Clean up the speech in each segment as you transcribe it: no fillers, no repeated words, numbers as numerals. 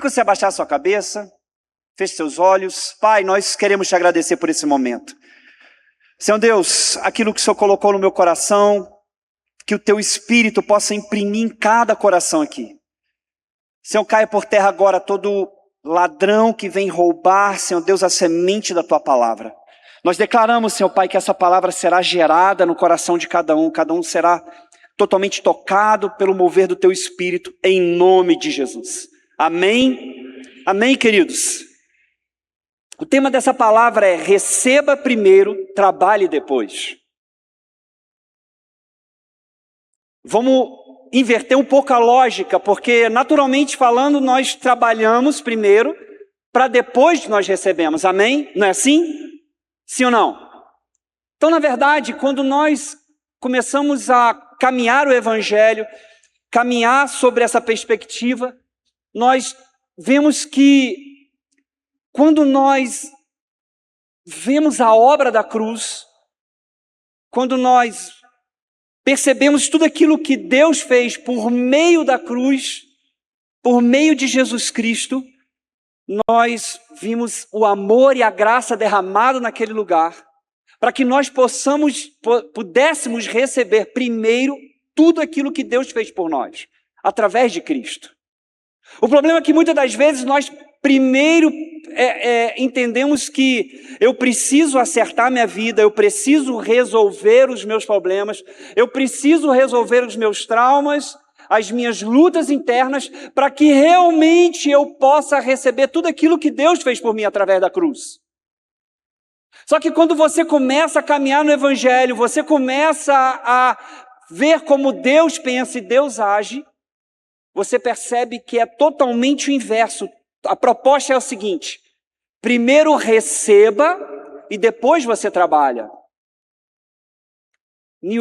que você abaixar sua cabeça, feche seus olhos. Pai, nós queremos te agradecer por esse momento. Senhor Deus, aquilo que o Senhor colocou no meu coração, que o teu Espírito possa imprimir em cada coração aqui. Senhor, caia por terra agora todo ladrão que vem roubar, Senhor Deus, a semente da tua palavra. Nós declaramos, Senhor Pai, que essa palavra será gerada no coração de cada um será totalmente tocado pelo mover do teu Espírito, em nome de Jesus. Amém? Amém, queridos? O tema dessa palavra é: receba primeiro, trabalhe depois. Vamos inverter um pouco a lógica, porque naturalmente falando, nós trabalhamos primeiro, para depois nós recebemos, amém? Não é assim? Sim ou não? Então, na verdade, quando nós começamos a caminhar o Evangelho, caminhar sobre essa perspectiva, nós vemos que quando nós vemos a obra da cruz, quando nós percebemos tudo aquilo que Deus fez por meio da cruz, por meio de Jesus Cristo, nós vimos o amor e a graça derramado naquele lugar, para que nós pudéssemos receber primeiro tudo aquilo que Deus fez por nós, através de Cristo. O problema é que muitas das vezes nós primeiro entendemos que eu preciso acertar minha vida, eu preciso resolver os meus problemas, eu preciso resolver os meus traumas, as minhas lutas internas, para que realmente eu possa receber tudo aquilo que Deus fez por mim através da cruz. Só que quando você começa a caminhar no Evangelho, você começa a ver como Deus pensa e Deus age, você percebe que é totalmente o inverso. A proposta é o seguinte: primeiro receba e depois você trabalha.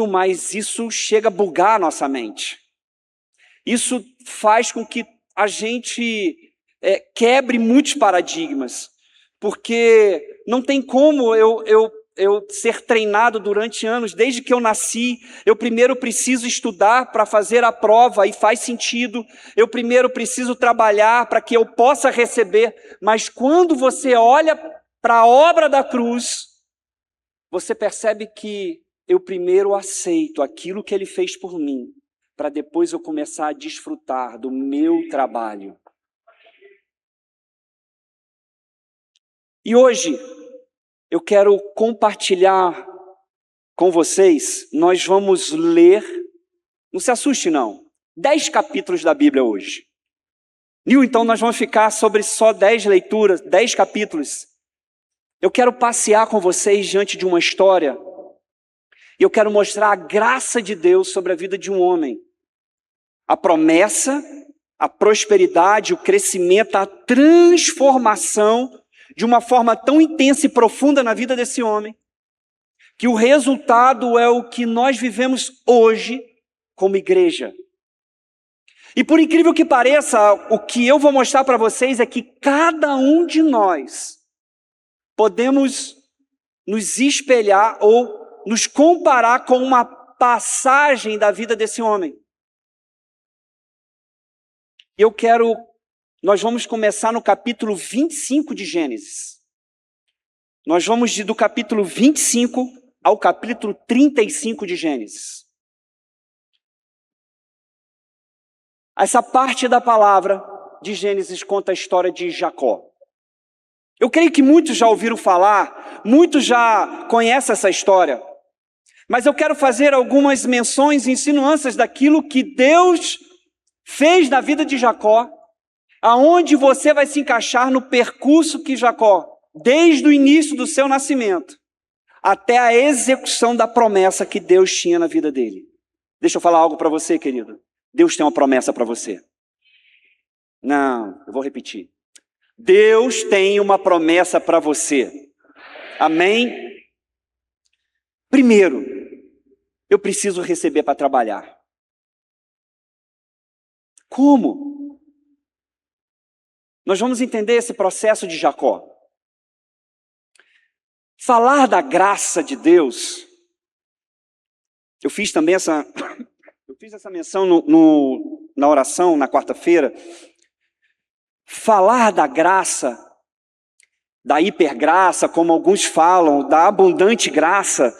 Mas isso chega a bugar a nossa mente. Isso faz com que a gente quebre muitos paradigmas, porque não tem como eu ser treinado durante anos, desde que eu nasci. Eu primeiro preciso estudar para fazer a prova, e faz sentido. Eu primeiro preciso trabalhar para que eu possa receber. Mas quando você olha para a obra da cruz, você percebe que eu primeiro aceito aquilo que Ele fez por mim, para depois eu começar a desfrutar do meu trabalho. E hoje eu quero compartilhar com vocês, nós vamos ler, não se assuste não, 10 capítulos da Bíblia hoje. Então nós vamos ficar sobre só 10 leituras, 10 capítulos. Eu quero passear com vocês diante de uma história, e eu quero mostrar a graça de Deus sobre a vida de um homem. A promessa, a prosperidade, o crescimento, a transformação de uma forma tão intensa e profunda na vida desse homem, que o resultado é o que nós vivemos hoje como igreja. E por incrível que pareça, o que eu vou mostrar para vocês é que cada um de nós podemos nos espelhar ou nos comparar com uma passagem da vida desse homem. E nós vamos começar no capítulo 25 de Gênesis. Nós vamos do capítulo 25 ao capítulo 35 de Gênesis. Essa parte da palavra de Gênesis conta a história de Jacó. Eu creio que muitos já ouviram falar, muitos já conhecem essa história, mas eu quero fazer algumas menções e insinuâncias daquilo que Deus fez na vida de Jacó, aonde você vai se encaixar no percurso que Jacó, desde o início do seu nascimento, até a execução da promessa que Deus tinha na vida dele. Deixa eu falar algo para você, querido. Deus tem uma promessa para você. Não, eu vou repetir. Deus tem uma promessa para você. Amém? Primeiro, eu preciso receber para trabalhar. Como? Nós vamos entender esse processo de Jacó. Falar da graça de Deus, eu fiz também essa menção na oração, na quarta-feira. falar da graça, da hipergraça, como alguns falam, da abundante graça,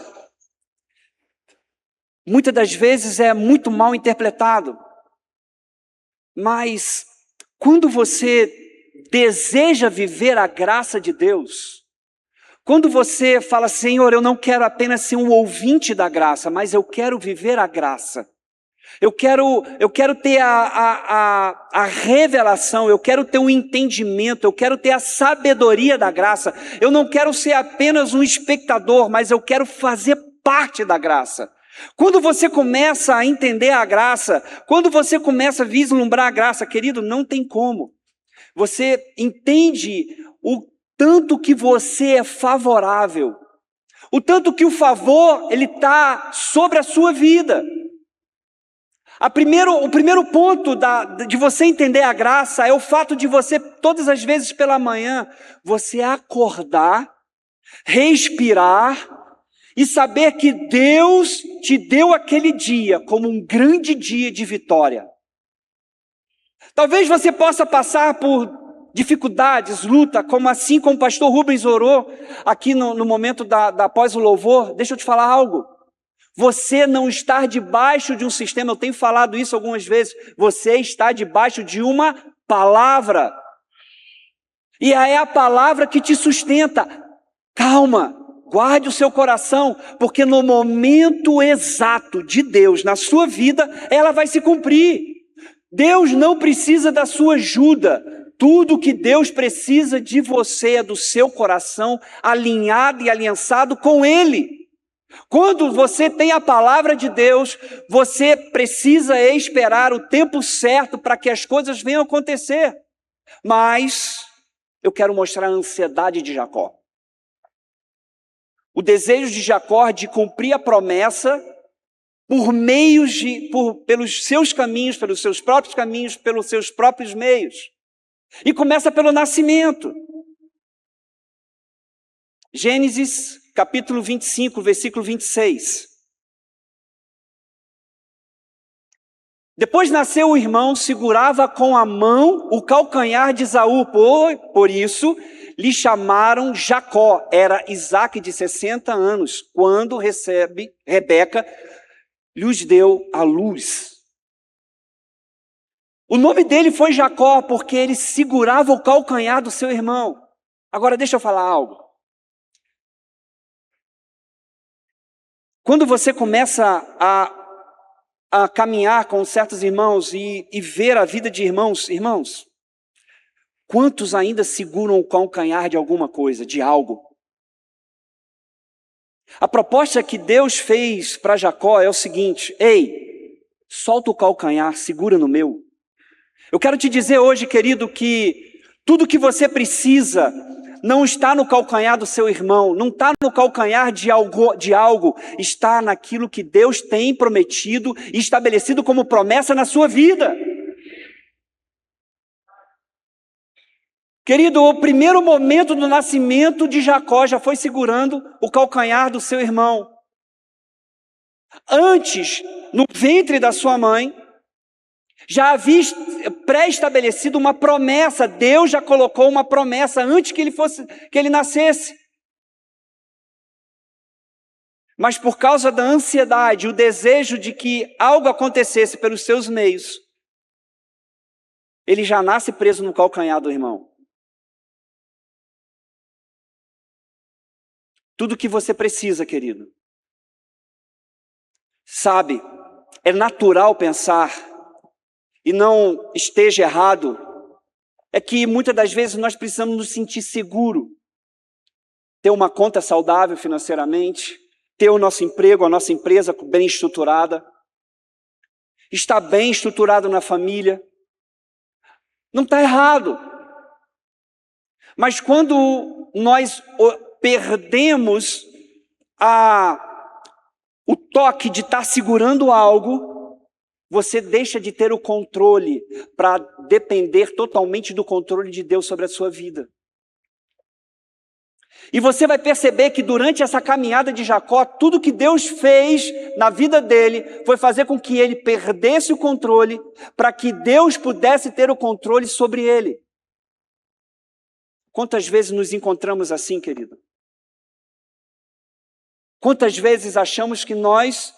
muitas das vezes é muito mal interpretado. Mas quando você deseja viver a graça de Deus, quando você fala, Senhor, eu não quero apenas ser um ouvinte da graça, mas eu quero viver a graça. Eu quero ter a revelação, eu quero ter um entendimento, eu quero ter a sabedoria da graça. Eu não quero ser apenas um espectador, mas eu quero fazer parte da graça. Quando você começa a entender a graça, quando você começa a vislumbrar a graça, querido, não tem como. Você entende o tanto que você é favorável, o tanto que o favor, ele está sobre a sua vida. O primeiro ponto de você entender a graça é o fato de você, todas as vezes pela manhã, você acordar, respirar e saber que Deus te deu aquele dia como um grande dia de vitória. Talvez você possa passar por dificuldades, luta, como o pastor Rubens orou aqui no momento após o louvor. Deixa eu te falar algo. Você não está debaixo de um sistema, eu tenho falado isso algumas vezes, você está debaixo de uma palavra. E é a palavra que te sustenta. Calma, guarde o seu coração, porque no momento exato de Deus na sua vida, ela vai se cumprir. Deus não precisa da sua ajuda. Tudo que Deus precisa de você é do seu coração alinhado e aliançado com Ele. Quando você tem a palavra de Deus, você precisa esperar o tempo certo para que as coisas venham acontecer. Mas eu quero mostrar a ansiedade de Jacó. O desejo de Jacó de cumprir a promessa pelos seus caminhos, pelos seus próprios caminhos, pelos seus próprios meios. E começa pelo nascimento. Gênesis capítulo 25, versículo 26. Depois nasceu o irmão, segurava com a mão o calcanhar de Esaú, por isso lhe chamaram Jacó. Era Isaque de 60 anos, quando Rebeca lhes deu a luz. O nome dele foi Jacó, porque ele segurava o calcanhar do seu irmão. Agora deixa eu falar algo. Quando você começa a caminhar com certos irmãos e ver a vida de irmãos, quantos ainda seguram o calcanhar de alguma coisa, de algo? A proposta que Deus fez para Jacó é o seguinte: ei, solta o calcanhar, segura no meu. Eu quero te dizer hoje, querido, que tudo que você precisa não está no calcanhar do seu irmão, não está no calcanhar de algo, está naquilo que Deus tem prometido e estabelecido como promessa na sua vida. Querido, o primeiro momento do nascimento de Jacó já foi segurando o calcanhar do seu irmão. Antes, no ventre da sua mãe, já havia pré-estabelecido uma promessa. Deus já colocou uma promessa antes que ele nascesse. Mas por causa da ansiedade, o desejo de que algo acontecesse pelos seus meios, ele já nasce preso no calcanhar do irmão. Tudo que você precisa, querido. Sabe, é natural pensar, e não esteja errado, é que muitas das vezes nós precisamos nos sentir seguros. Ter uma conta saudável financeiramente, ter o nosso emprego, a nossa empresa bem estruturada, estar bem estruturado na família. Não está errado. Mas quando nós perdemos o toque de estar segurando algo, você deixa de ter o controle para depender totalmente do controle de Deus sobre a sua vida. E você vai perceber que durante essa caminhada de Jacó, tudo que Deus fez na vida dele foi fazer com que ele perdesse o controle para que Deus pudesse ter o controle sobre ele. Quantas vezes nos encontramos assim, querido? Quantas vezes achamos que nós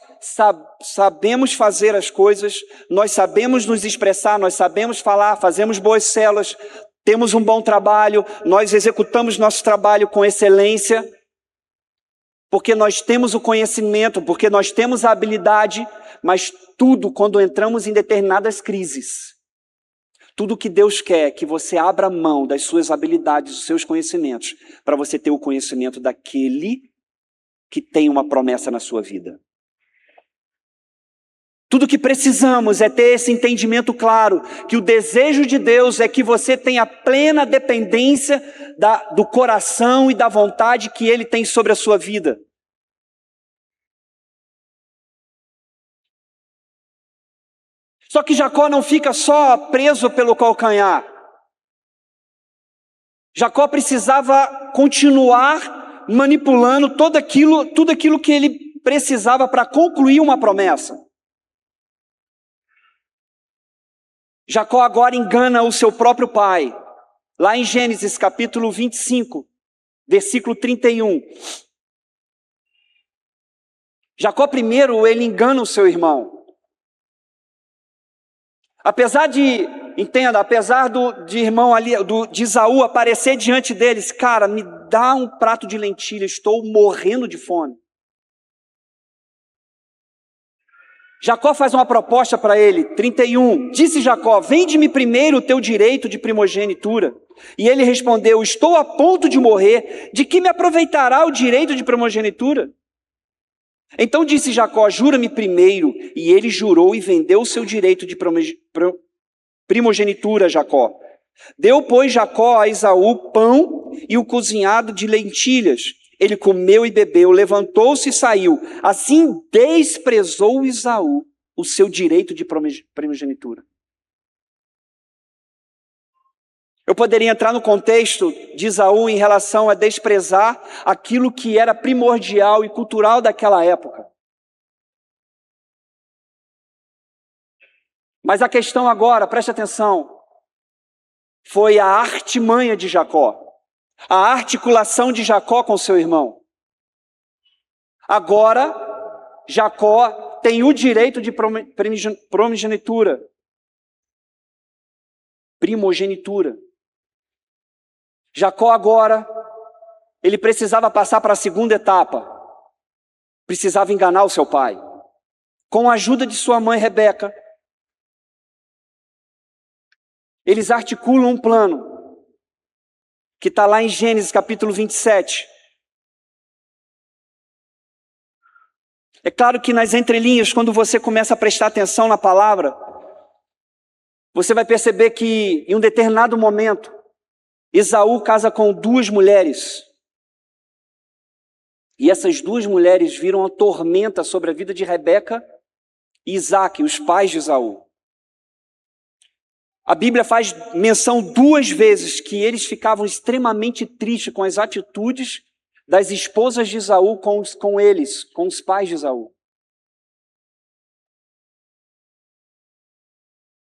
sabemos fazer as coisas, nós sabemos nos expressar, nós sabemos falar, fazemos boas células, temos um bom trabalho, nós executamos nosso trabalho com excelência, porque nós temos o conhecimento, porque nós temos a habilidade, mas tudo quando entramos em determinadas crises, tudo que Deus quer é que você abra mão das suas habilidades, dos seus conhecimentos, para você ter o conhecimento daquele que tem uma promessa na sua vida. Tudo que precisamos é ter esse entendimento claro, que o desejo de Deus é que você tenha plena dependência do coração e da vontade que Ele tem sobre a sua vida. Só que Jacó não fica só preso pelo calcanhar. Jacó precisava continuar manipulando tudo aquilo que ele precisava para concluir uma promessa. Jacó agora engana o seu próprio pai. Lá em Gênesis capítulo 25, versículo 31. Jacó primeiro, ele engana o seu irmão. Apesar de irmão ali, de Esaú aparecer diante deles, cara, me dá um prato de lentilha, estou morrendo de fome. Jacó faz uma proposta para ele, 31. Disse Jacó, vende-me primeiro o teu direito de primogenitura. E ele respondeu, estou a ponto de morrer, de que me aproveitará o direito de primogenitura? Então disse Jacó, jura-me primeiro. E ele jurou e vendeu o seu direito de primogenitura a Jacó. Deu, pois, Jacó a Esaú pão e o cozinhado de lentilhas. Ele comeu e bebeu, levantou-se e saiu. Assim desprezou Esaú o seu direito de primogenitura. Eu poderia entrar no contexto de Esaú em relação a desprezar aquilo que era primordial e cultural daquela época. Mas a questão agora, preste atenção, foi a artimanha de Jacó. A articulação de Jacó com seu irmão. Agora, Jacó tem o direito de primogenitura. Jacó agora, ele precisava passar para a segunda etapa. Precisava enganar o seu pai. Com a ajuda de sua mãe Rebeca, eles articulam um plano que está lá em Gênesis capítulo 27. É claro que nas entrelinhas, quando você começa a prestar atenção na palavra, você vai perceber que em um determinado momento, Esaú casa com duas mulheres. E essas duas mulheres viram uma tormenta sobre a vida de Rebeca e Isaque, os pais de Esaú. A Bíblia faz menção duas vezes que eles ficavam extremamente tristes com as atitudes das esposas de Esaú com os pais de Esaú.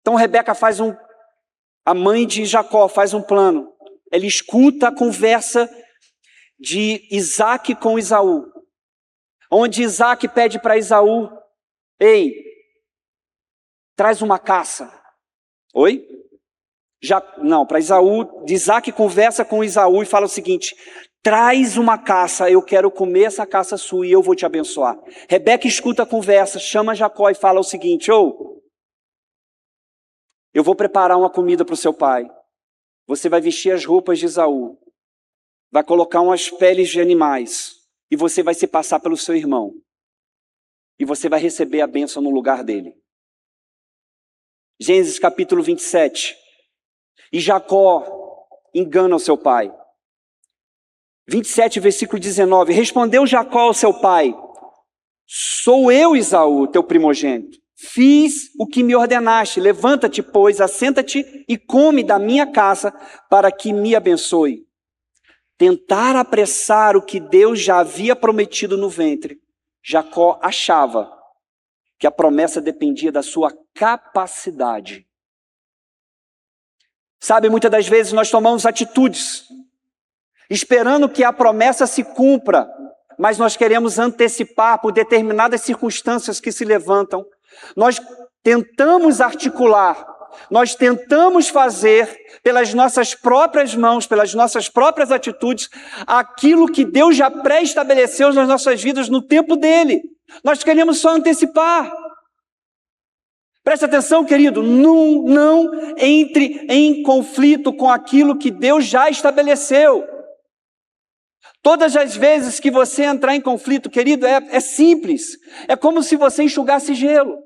Então Rebeca a mãe de Jacó faz um plano. Ela escuta a conversa de Isaque com Esaú, onde Isaque pede para Esaú, ei, traz uma caça. Oi? Para Esaú, Isaque conversa com Esaú e fala o seguinte, traz uma caça, eu quero comer essa caça sua e eu vou te abençoar. Rebeca escuta a conversa, chama Jacó e fala o seguinte, eu vou preparar uma comida para o seu pai. Você vai vestir as roupas de Esaú, vai colocar umas peles de animais e você vai se passar pelo seu irmão. E você vai receber a bênção no lugar dele. Gênesis capítulo 27. E Jacó engana o seu pai. 27, versículo 19. Respondeu Jacó ao seu pai, sou eu, Esaú, teu primogênito. Fiz o que me ordenaste. Levanta-te, pois, assenta-te e come da minha caça para que me abençoe. Tentar apressar o que Deus já havia prometido no ventre. Jacó achava que a promessa dependia da sua capacidade. Sabe, muitas das vezes nós tomamos atitudes esperando que a promessa se cumpra, mas nós queremos antecipar por determinadas circunstâncias que se levantam. Nós tentamos articular, nós tentamos fazer pelas nossas próprias mãos, pelas nossas próprias atitudes, aquilo que Deus já pré-estabeleceu nas nossas vidas no tempo dele. Nós queremos só antecipar. Presta atenção, querido, não entre em conflito com aquilo que Deus já estabeleceu. Todas as vezes que você entrar em conflito, querido, é simples. É como se você enxugasse gelo.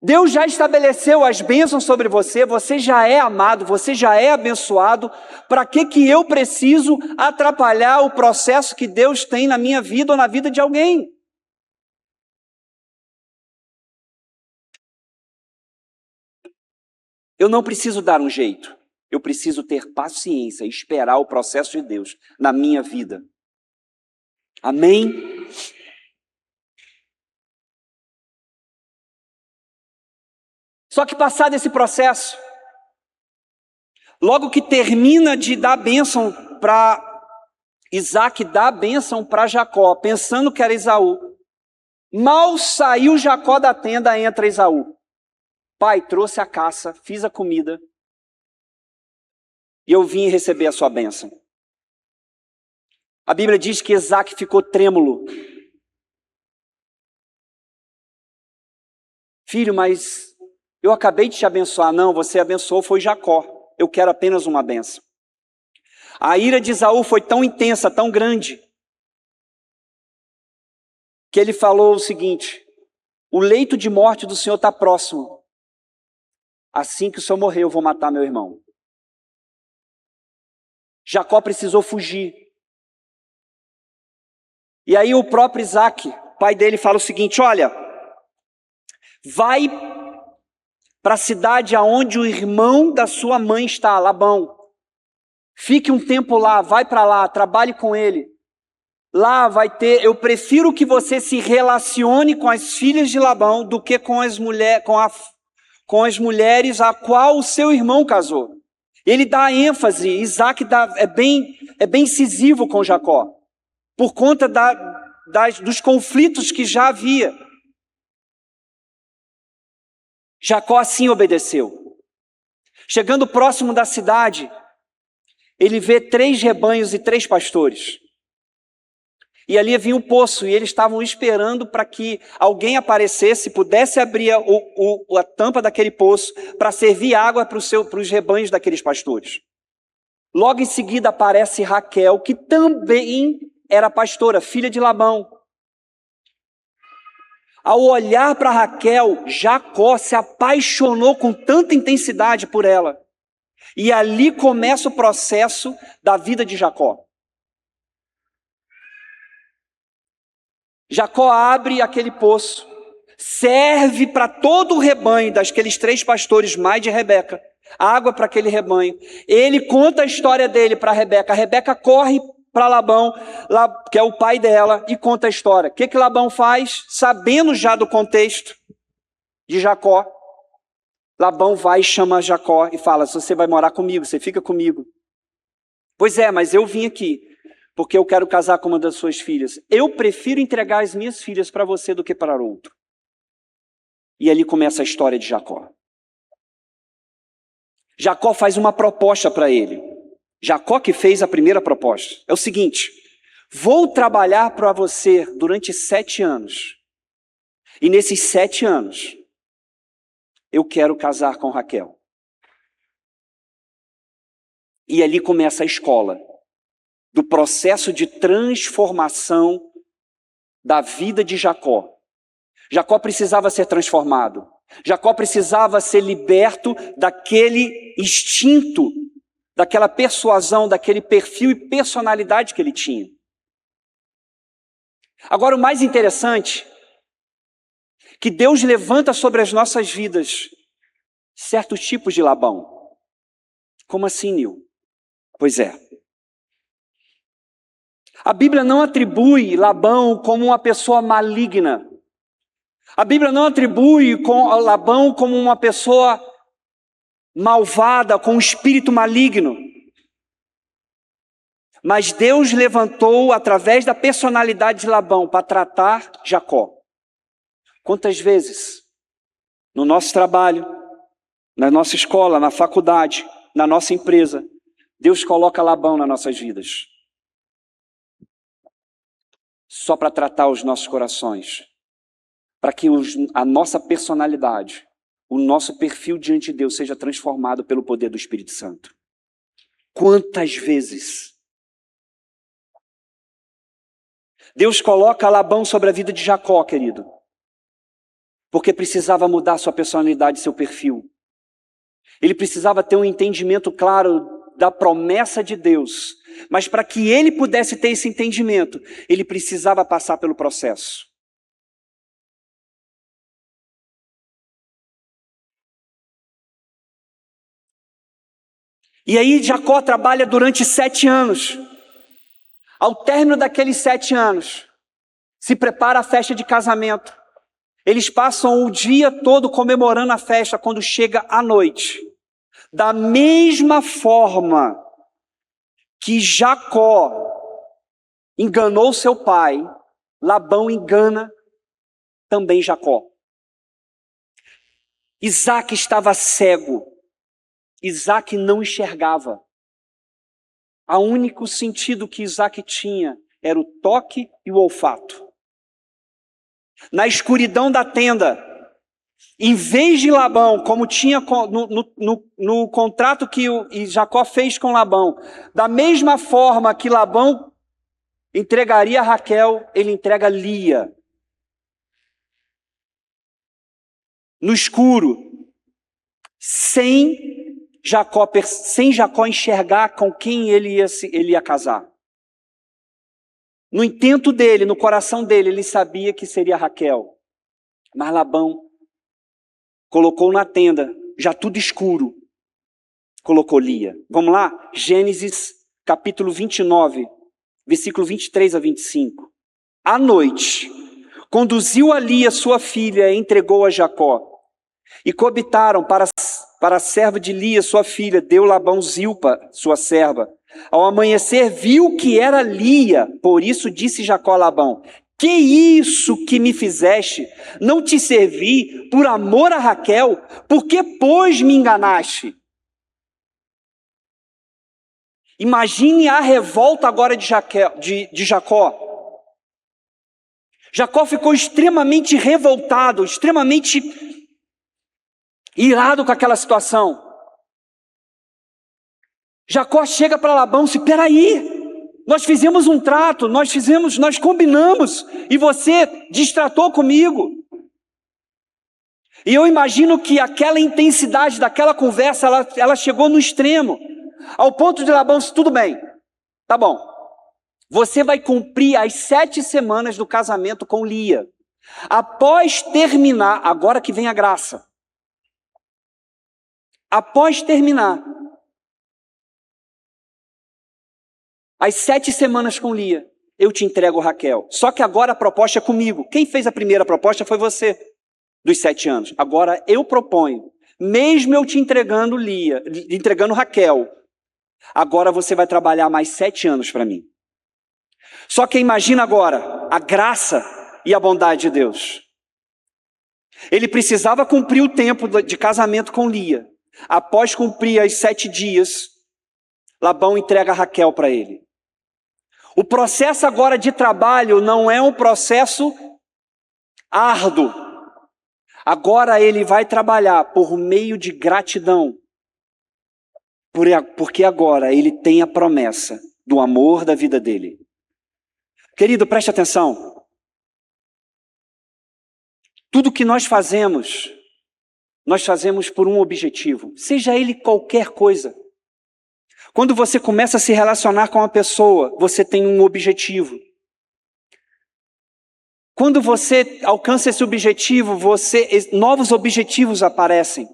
Deus já estabeleceu as bênçãos sobre você, você já é amado, você já é abençoado. Para que eu preciso atrapalhar o processo que Deus tem na minha vida ou na vida de alguém? Eu não preciso dar um jeito. Eu preciso ter paciência e esperar o processo de Deus na minha vida. Amém? Só que passado esse processo, logo que termina de dar bênção para Isaac, dá bênção para Jacó, pensando que era Esaú. Mal saiu Jacó da tenda, entra Esaú. Pai, trouxe a caça, fiz a comida, e eu vim receber a sua bênção. A Bíblia diz que Isaac ficou trêmulo. Filho, mas eu acabei de te abençoar. Não, você abençoou, foi Jacó. Eu quero apenas uma bênção. A ira de Esaú foi tão intensa, tão grande, que ele falou o seguinte: o leito de morte do Senhor está próximo. Assim que o Senhor morrer, eu vou matar meu irmão. Jacó precisou fugir. E aí o próprio Isaac, pai dele, fala o seguinte: olha, vai para a cidade aonde o irmão da sua mãe está, Labão. Fique um tempo lá, vai para lá, trabalhe com ele. Lá vai ter, eu prefiro que você se relacione com as filhas de Labão do que com as mulheres a qual o seu irmão casou. Ele dá ênfase, Isaac é bem incisivo com Jacó, por conta dos conflitos que já havia. Jacó assim obedeceu. Chegando próximo da cidade, ele vê 3 rebanhos e 3 pastores. E ali havia um poço, e eles estavam esperando para que alguém aparecesse, pudesse abrir a tampa daquele poço para servir água para os rebanhos daqueles pastores. Logo em seguida aparece Raquel, que também era pastora, filha de Labão. Ao olhar para Raquel, Jacó se apaixonou com tanta intensidade por ela. E ali começa o processo da vida de Jacó. Jacó abre aquele poço, serve para todo o rebanho daqueles 3 pastores, mais de Rebeca, água para aquele rebanho. Ele conta a história dele para Rebeca. A Rebeca corre para Labão, que é o pai dela, e conta a história. O que Labão faz? Sabendo já do contexto de Jacó, Labão vai e chama Jacó e fala: você vai morar comigo, você fica comigo. Pois é, mas eu vim aqui porque eu quero casar com uma das suas filhas. Eu prefiro entregar as minhas filhas para você do que para outro. E ali começa a história de Jacó. Jacó faz uma proposta para ele. Jacó que fez a primeira proposta. É o seguinte: vou trabalhar para você durante 7 anos. E nesses 7 anos, eu quero casar com Raquel. E ali começa a escola do processo de transformação da vida de Jacó. Jacó precisava ser transformado. Jacó precisava ser liberto daquele instinto, daquela persuasão, daquele perfil e personalidade que ele tinha. Agora, o mais interessante, que Deus levanta sobre as nossas vidas certos tipos de Labão. Como assim, Nil? Pois é. A Bíblia não atribui Labão como uma pessoa maligna. A Bíblia não atribui Labão como uma pessoa malvada, com um espírito maligno. Mas Deus levantou através da personalidade de Labão para tratar Jacó. Quantas vezes no nosso trabalho, na nossa escola, na faculdade, na nossa empresa, Deus coloca Labão nas nossas vidas? Só para tratar os nossos corações, para que a nossa personalidade, o nosso perfil diante de Deus seja transformado pelo poder do Espírito Santo. Quantas vezes Deus coloca Labão sobre a vida de Jacó, querido, porque precisava mudar sua personalidade, seu perfil. Ele precisava ter um entendimento claro da promessa de Deus, mas para que ele pudesse ter esse entendimento, ele precisava passar pelo processo. E aí Jacó trabalha durante 7 anos. Ao término daqueles 7 anos, se prepara a festa de casamento. Eles passam o dia todo comemorando a festa. Quando chega a noite, da mesma forma que Jacó enganou seu pai, Labão engana também Jacó. Isaac estava cego. Isaac não enxergava. O único sentido que Isaac tinha era o toque e o olfato. Na escuridão da tenda, em vez de Labão, como tinha no contrato que Jacó fez com Labão, da mesma forma que Labão entregaria Raquel, ele entrega Lia. No escuro, sem Jacó enxergar com quem ele ia casar. No intento dele, no coração dele, ele sabia que seria Raquel. Mas Labão colocou na tenda, já tudo escuro, colocou Lia. Vamos lá? Gênesis capítulo 29, versículo 23 a 25. À noite, conduziu a Lia, sua filha, e entregou a Jacó. E coabitaram para a serva de Lia, sua filha, deu Labão Zilpa, sua serva. Ao amanhecer, viu que era Lia, por isso disse Jacó a Labão: que isso que me fizeste? Não te servi por amor a Raquel? Por que, pois, me enganaste? Imagine a revolta agora de Jacó. Jacó ficou extremamente revoltado, extremamente irado com aquela situação. Jacó chega para Labão e diz: peraí, nós fizemos um trato, nós combinamos, e você destratou comigo. E eu imagino que aquela intensidade daquela conversa, ela chegou no extremo, ao ponto de Labão dizer: tudo bem, tá bom, você vai cumprir as 7 semanas do casamento com Lia. Após terminar, agora que vem a graça, após terminar as 7 semanas com Lia, eu te entrego Raquel. Só que agora a proposta é comigo. Quem fez a primeira proposta foi você, dos 7 anos. Agora eu proponho, mesmo eu te entregando Lia, entregando Raquel, agora você vai trabalhar mais 7 anos para mim. Só que imagina agora a graça e a bondade de Deus. Ele precisava cumprir o tempo de casamento com Lia. Após cumprir as 7 dias, Labão entrega Raquel para ele. O processo agora de trabalho não é um processo árduo. Agora ele vai trabalhar por meio de gratidão. Porque agora ele tem a promessa do amor da vida dele. Querido, preste atenção. Tudo que nós fazemos por um objetivo, seja ele qualquer coisa. Quando você começa a se relacionar com uma pessoa, você tem um objetivo. Quando você alcança esse objetivo, novos objetivos aparecem.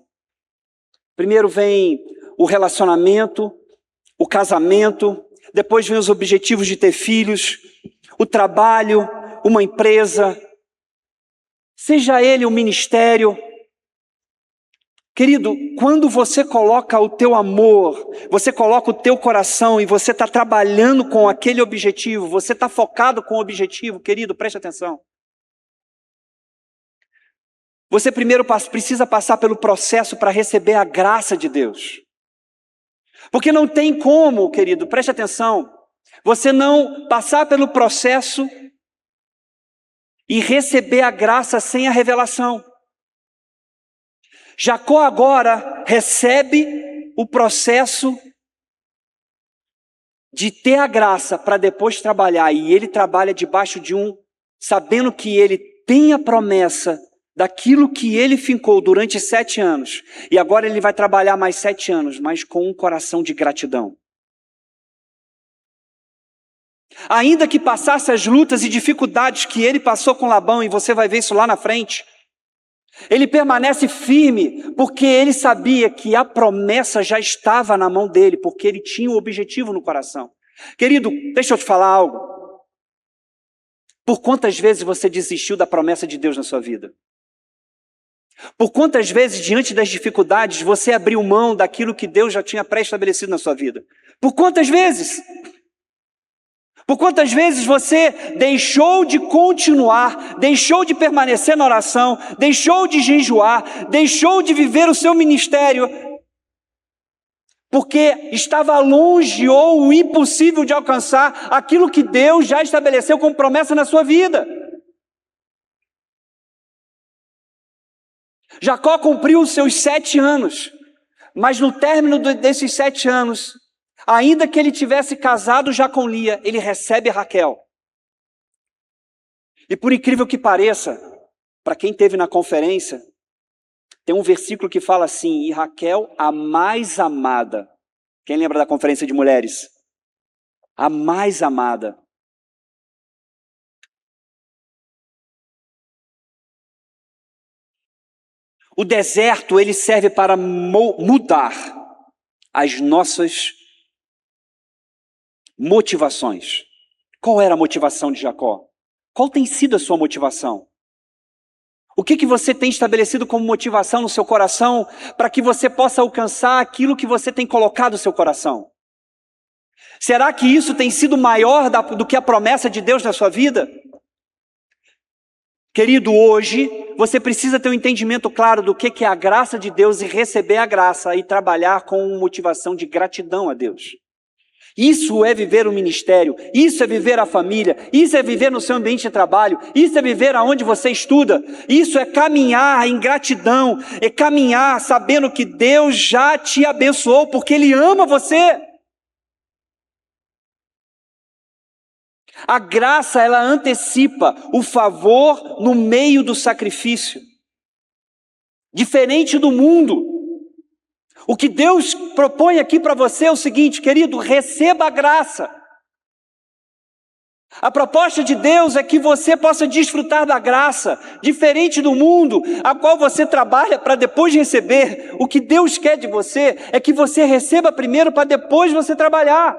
Primeiro vem o relacionamento, o casamento, depois vem os objetivos de ter filhos, o trabalho, uma empresa, seja ele um ministério. Querido, quando você coloca o teu amor, você coloca o teu coração e você está trabalhando com aquele objetivo, você está focado com o objetivo, querido, preste atenção. Você primeiro precisa passar pelo processo para receber a graça de Deus. Porque não tem como, querido, preste atenção, você não passar pelo processo e receber a graça sem a revelação. Jacó agora recebe o processo de ter a graça para depois trabalhar. E ele trabalha debaixo de sabendo que ele tem a promessa daquilo que ele fincou durante 7 anos. E agora ele vai trabalhar mais 7 anos, mas com um coração de gratidão. Ainda que passasse as lutas e dificuldades que ele passou com Labão, e você vai ver isso lá na frente, ele permanece firme, porque ele sabia que a promessa já estava na mão dele, porque ele tinha o objetivo no coração. Querido, deixa eu te falar algo. Por quantas vezes você desistiu da promessa de Deus na sua vida? Por quantas vezes, diante das dificuldades, você abriu mão daquilo que Deus já tinha pré-estabelecido na sua vida? Por quantas vezes? Por quantas vezes você deixou de continuar, deixou de permanecer na oração, deixou de jejuar, deixou de viver o seu ministério, porque estava longe ou impossível de alcançar aquilo que Deus já estabeleceu como promessa na sua vida? Jacó cumpriu os seus 7 anos, mas no término desses 7 anos, ainda que ele tivesse casado já com Lia, ele recebe Raquel. E por incrível que pareça, para quem esteve na conferência, tem um versículo que fala assim: e Raquel, a mais amada. Quem lembra da conferência de mulheres? A mais amada. O deserto, ele serve para mudar as nossas motivações. Qual era a motivação de Jacó? Qual tem sido a sua motivação? O que você tem estabelecido como motivação no seu coração para que você possa alcançar aquilo que você tem colocado no seu coração? Será que isso tem sido maior do que a promessa de Deus na sua vida? Querido, hoje você precisa ter um entendimento claro do que é a graça de Deus e receber a graça e trabalhar com motivação de gratidão a Deus. Isso é viver o ministério, isso é viver a família, isso é viver no seu ambiente de trabalho, isso é viver aonde você estuda, isso é caminhar em gratidão, é caminhar sabendo que Deus já te abençoou porque Ele ama você. A graça, ela antecipa o favor no meio do sacrifício. Diferente do mundo. O que Deus propõe aqui para você é o seguinte, querido, receba a graça. A proposta de Deus é que você possa desfrutar da graça, diferente do mundo, a qual você trabalha para depois receber. O que Deus quer de você é que você receba primeiro para depois você trabalhar.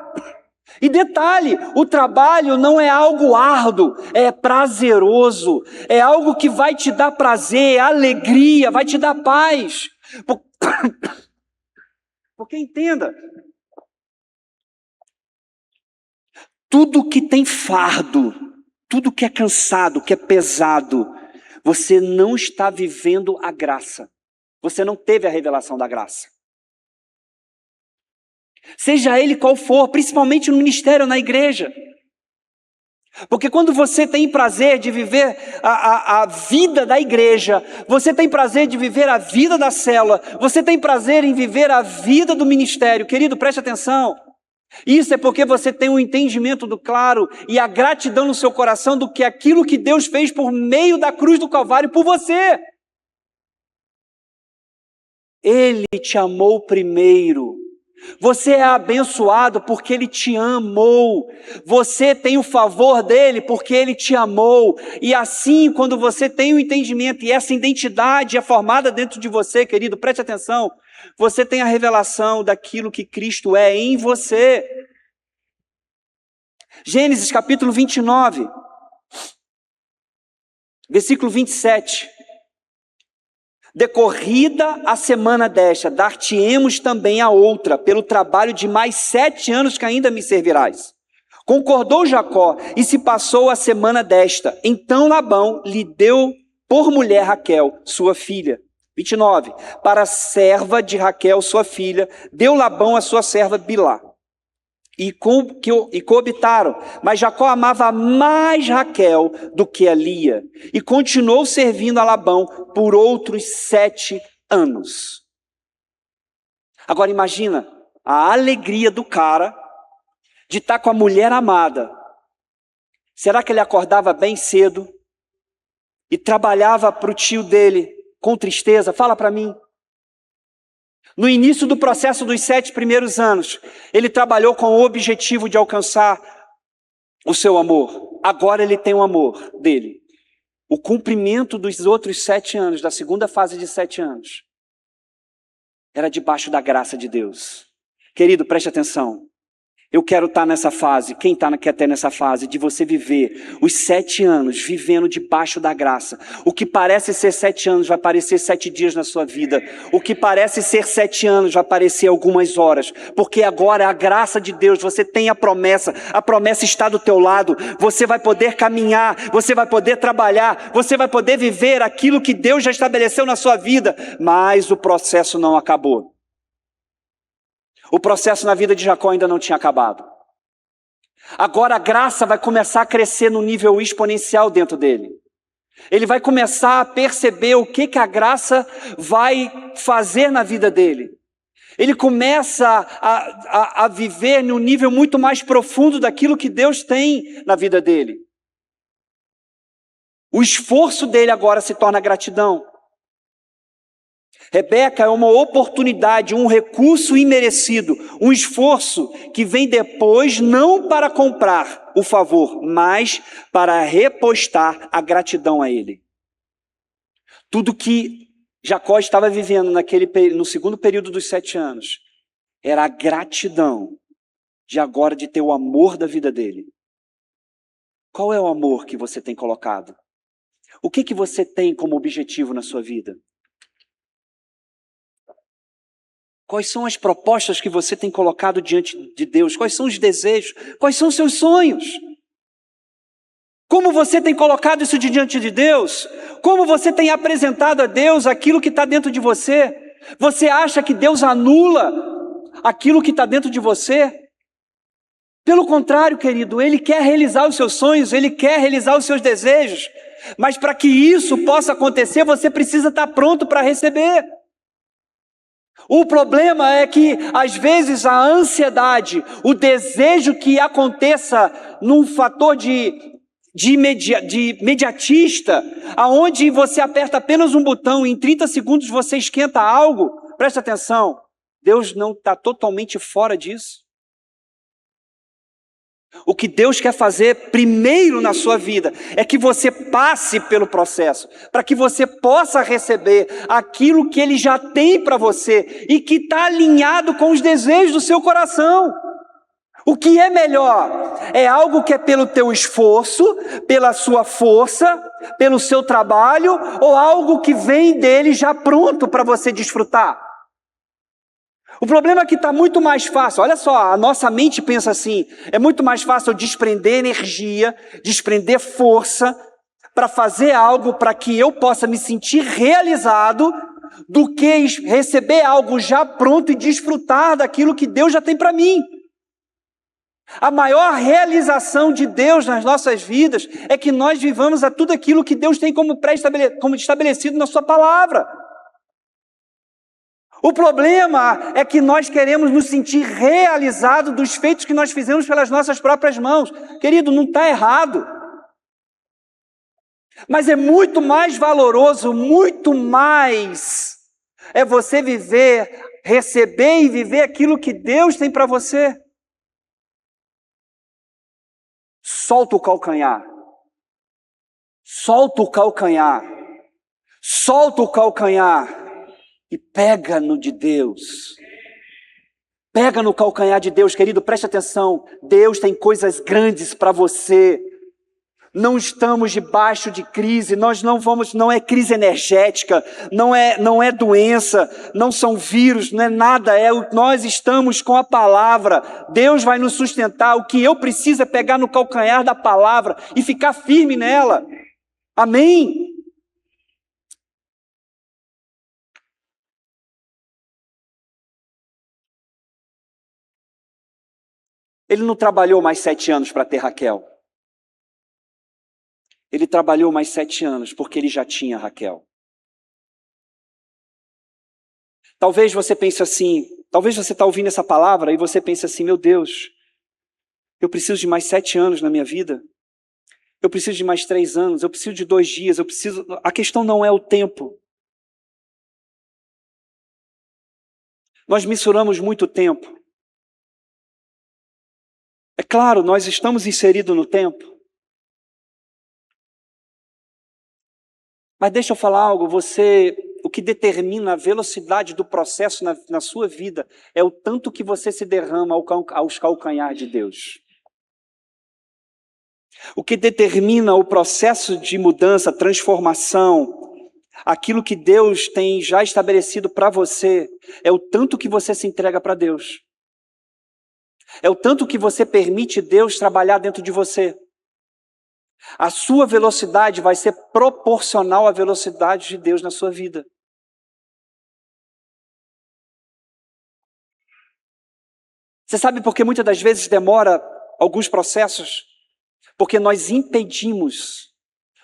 E detalhe, o trabalho não é algo árduo, é prazeroso, é algo que vai te dar prazer, alegria, vai te dar paz. Porque entenda, tudo que tem fardo, tudo que é cansado, que é pesado, você não está vivendo a graça, você não teve a revelação da graça. Seja ele qual for, principalmente no ministério, na igreja. Porque quando você tem prazer de viver a vida da igreja, você tem prazer de viver a vida da célula, você tem prazer em viver a vida do ministério, querido, preste atenção. Isso é porque você tem um entendimento do claro e a gratidão no seu coração do que aquilo que Deus fez por meio da cruz do Calvário por você. Ele te amou primeiro. Você é abençoado porque Ele te amou. Você tem o favor dEle porque Ele te amou. E assim, quando você tem o entendimento e essa identidade é formada dentro de você, querido, preste atenção, você tem a revelação daquilo que Cristo é em você. Gênesis capítulo 29, versículo 27. Decorrida a semana desta, dar-te-emos também a outra, pelo trabalho de mais 7 anos que ainda me servirás. Concordou Jacó, e se passou a semana desta. Então Labão lhe deu por mulher Raquel, sua filha. 29. Para a serva de Raquel, sua filha, deu Labão a sua serva Bilhá. E coabitaram, mas Jacó amava mais Raquel do que a Lia, e continuou servindo a Labão por outros 7 anos. Agora imagina a alegria do cara de estar com a mulher amada. Será que ele acordava bem cedo e trabalhava para o tio dele com tristeza? Fala para mim. No início do processo dos 7 primeiros anos, ele trabalhou com o objetivo de alcançar o seu amor. Agora ele tem o amor dele. O cumprimento dos outros 7 anos, da segunda fase de 7 anos, era debaixo da graça de Deus. Querido, preste atenção. Eu quero estar nessa fase, quem quer ter nessa fase, de você viver os 7 anos vivendo debaixo da graça. O que parece ser 7 anos vai parecer 7 dias na sua vida. O que parece ser 7 anos vai parecer algumas horas. Porque agora a graça de Deus, você tem a promessa está do teu lado. Você vai poder caminhar, você vai poder trabalhar, você vai poder viver aquilo que Deus já estabeleceu na sua vida. Mas o processo não acabou. O processo na vida de Jacó ainda não tinha acabado. Agora a graça vai começar a crescer no nível exponencial dentro dele. Ele vai começar a perceber o que a graça vai fazer na vida dele. Ele começa a viver num nível muito mais profundo daquilo que Deus tem na vida dele. O esforço dele agora se torna gratidão. Rebeca é uma oportunidade, um recurso imerecido, um esforço que vem depois não para comprar o favor, mas para repostar a gratidão a ele. Tudo que Jacó estava vivendo no segundo período dos 7 anos era a gratidão de agora de ter o amor da vida dele. Qual é o amor que você tem colocado? O que você tem como objetivo na sua vida? Quais são as propostas que você tem colocado diante de Deus? Quais são os desejos? Quais são os seus sonhos? Como você tem colocado isso diante de Deus? Como você tem apresentado a Deus aquilo que está dentro de você? Você acha que Deus anula aquilo que está dentro de você? Pelo contrário, querido, Ele quer realizar os seus sonhos, Ele quer realizar os seus desejos. Mas para que isso possa acontecer, você precisa estar pronto para receber. O problema é que, às vezes, a ansiedade, o desejo que aconteça num fator de imediatista, aonde você aperta apenas um botão e em 30 segundos você esquenta algo, presta atenção, Deus não está totalmente fora disso. O que Deus quer fazer primeiro na sua vida é que você passe pelo processo, para que você possa receber aquilo que Ele já tem para você e que está alinhado com os desejos do seu coração. O que é melhor? É algo que é pelo teu esforço, pela sua força, pelo seu trabalho, ou algo que vem dele já pronto para você desfrutar? O problema é que está muito mais fácil, olha só, a nossa mente pensa assim, é muito mais fácil eu desprender energia, desprender força, para fazer algo para que eu possa me sentir realizado, do que receber algo já pronto e desfrutar daquilo que Deus já tem para mim. A maior realização de Deus nas nossas vidas é que nós vivamos a tudo aquilo que Deus tem como estabelecido na sua palavra. O problema é que nós queremos nos sentir realizados dos feitos que nós fizemos pelas nossas próprias mãos. Querido, não está errado. Mas é muito mais valoroso, muito mais é você viver, receber e viver aquilo que Deus tem para você. Solta o calcanhar. Solta o calcanhar. Solta o calcanhar. E pega no de Deus. Pega no calcanhar de Deus, querido, preste atenção. Deus tem coisas grandes para você. Não estamos debaixo de crise, nós não vamos, não é crise energética, não é doença, não são vírus, não é nada, nós estamos com a palavra. Deus vai nos sustentar. O que eu preciso é pegar no calcanhar da palavra e ficar firme nela. Amém? Ele não trabalhou mais 7 anos para ter Raquel. Ele trabalhou mais 7 anos porque ele já tinha Raquel. Talvez você pense assim, talvez você está ouvindo essa palavra e você pense assim, meu Deus, eu preciso de mais 7 anos na minha vida. Eu preciso de mais 3 anos, eu preciso de 2 dias, A questão não é o tempo. Nós mensuramos muito tempo. É claro, nós estamos inseridos no tempo. Mas deixa eu falar algo, o que determina a velocidade do processo na sua vida é o tanto que você se derrama aos calcanhares de Deus. O que determina o processo de mudança, transformação, aquilo que Deus tem já estabelecido para você, é o tanto que você se entrega para Deus. É o tanto que você permite Deus trabalhar dentro de você. A sua velocidade vai ser proporcional à velocidade de Deus na sua vida. Você sabe por que muitas das vezes demora alguns processos? Porque nós impedimos,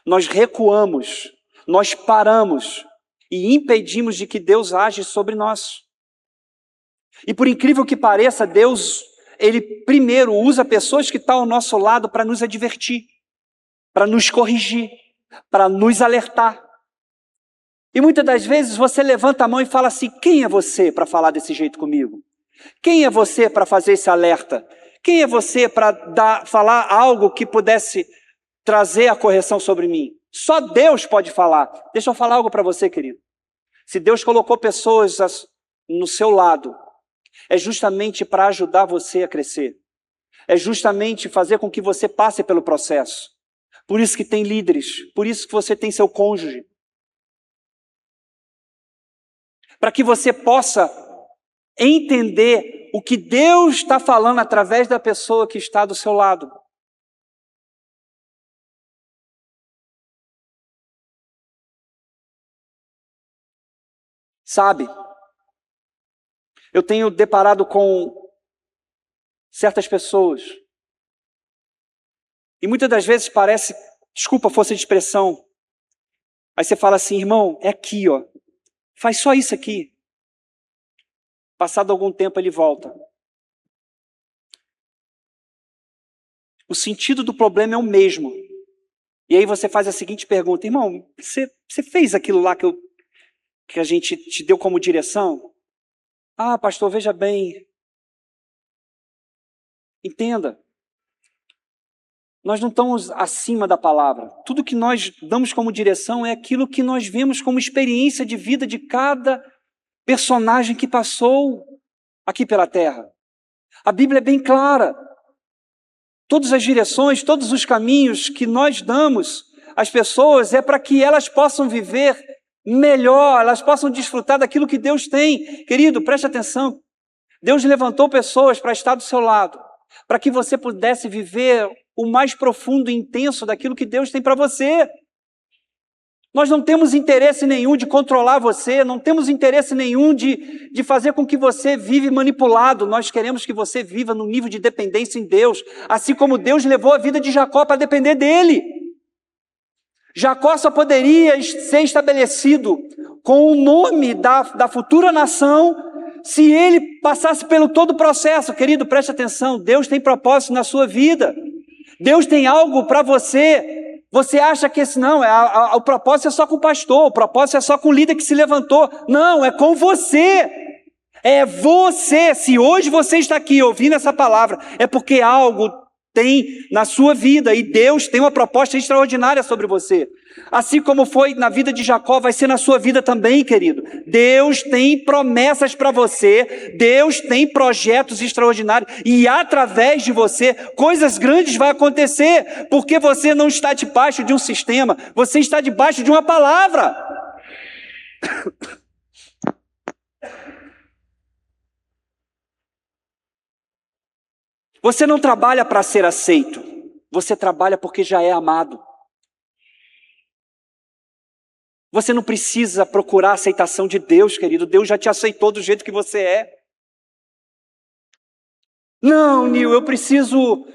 nós recuamos, nós paramos e impedimos de que Deus age sobre nós. E por incrível que pareça, Deus, Ele primeiro usa pessoas que estão ao nosso lado para nos advertir, para nos corrigir, para nos alertar. E muitas das vezes você levanta a mão e fala assim, quem é você para falar desse jeito comigo? Quem é você para fazer esse alerta? Quem é você para falar algo que pudesse trazer a correção sobre mim? Só Deus pode falar. Deixa eu falar algo para você, querido. Se Deus colocou pessoas no seu lado, é justamente para ajudar você a crescer. É justamente fazer com que você passe pelo processo. Por isso que tem líderes, por isso que você tem seu cônjuge. Para que você possa entender o que Deus está falando através da pessoa que está do seu lado. Sabe, eu tenho deparado com certas pessoas e muitas das vezes parece, desculpa a força de expressão, aí você fala assim, irmão, é aqui, ó, faz só isso aqui. Passado algum tempo ele volta. O sentido do problema é o mesmo. E aí você faz a seguinte pergunta, irmão, você fez aquilo lá que a gente te deu como direção? Ah, pastor, veja bem. Entenda. Nós não estamos acima da palavra. Tudo que nós damos como direção é aquilo que nós vemos como experiência de vida de cada personagem que passou aqui pela terra. A Bíblia é bem clara. Todas as direções, todos os caminhos que nós damos às pessoas é para que elas possam viver melhor, elas possam desfrutar daquilo que Deus tem. Querido, preste atenção. Deus levantou pessoas para estar do seu lado, para que você pudesse viver o mais profundo e intenso daquilo que Deus tem para você. Nós não temos interesse nenhum de controlar você, não temos interesse nenhum de fazer com que você vive manipulado. Nós queremos que você viva no nível de dependência em Deus, assim como Deus levou a vida de Jacó para depender dele. Jacó só poderia ser estabelecido com o nome da futura nação se ele passasse pelo todo o processo. Querido, preste atenção, Deus tem propósito na sua vida. Deus tem algo para você. Você acha que o propósito é só com o pastor, o propósito é só com o líder que se levantou. Não, é com você. É você. Se hoje você está aqui ouvindo essa palavra, é porque algo tem na sua vida, e Deus tem uma proposta extraordinária sobre você. Assim como foi na vida de Jacó, vai ser na sua vida também, querido. Deus tem promessas para você, Deus tem projetos extraordinários, e através de você, coisas grandes vão acontecer, porque você não está debaixo de um sistema, você está debaixo de uma palavra. Você não trabalha para ser aceito, você trabalha porque já é amado. Você não precisa procurar a aceitação de Deus, querido. Deus já te aceitou do jeito que você é. Não, Nil, eu preciso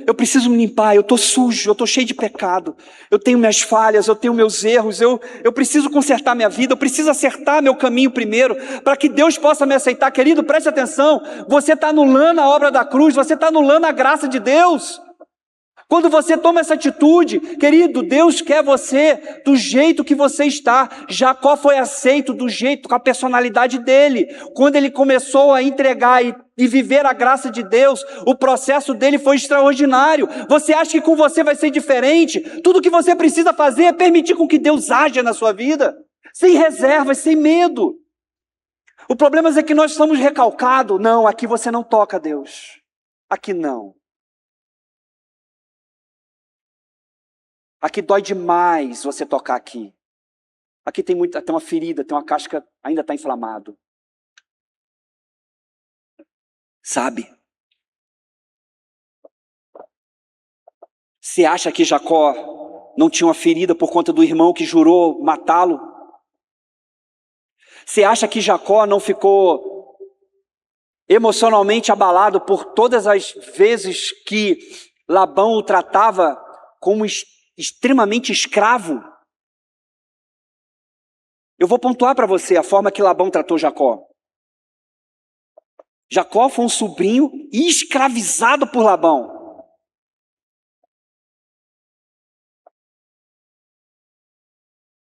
me limpar, eu estou sujo, eu estou cheio de pecado, eu tenho minhas falhas, eu tenho meus erros, eu preciso consertar minha vida, eu preciso acertar meu caminho primeiro, para que Deus possa me aceitar. Querido, preste atenção, você está anulando a obra da cruz, você está anulando a graça de Deus. Quando você toma essa atitude, querido, Deus quer você do jeito que você está. Jacó foi aceito do jeito, com a personalidade dele. Quando ele começou a entregar e viver a graça de Deus, o processo dele foi extraordinário. Você acha que com você vai ser diferente? Tudo que você precisa fazer é permitir com que Deus haja na sua vida, sem reservas, sem medo. O problema é que nós somos recalcados. Não, aqui você não toca Deus. Aqui não. Aqui dói demais você tocar aqui. Aqui tem uma ferida, tem uma casca, ainda está inflamado. Sabe? Você acha que Jacó não tinha uma ferida por conta do irmão que jurou matá-lo? Você acha que Jacó não ficou emocionalmente abalado por todas as vezes que Labão o tratava como extremamente escravo? Eu vou pontuar para você a forma que Labão tratou Jacó. Jacó foi um sobrinho escravizado por Labão.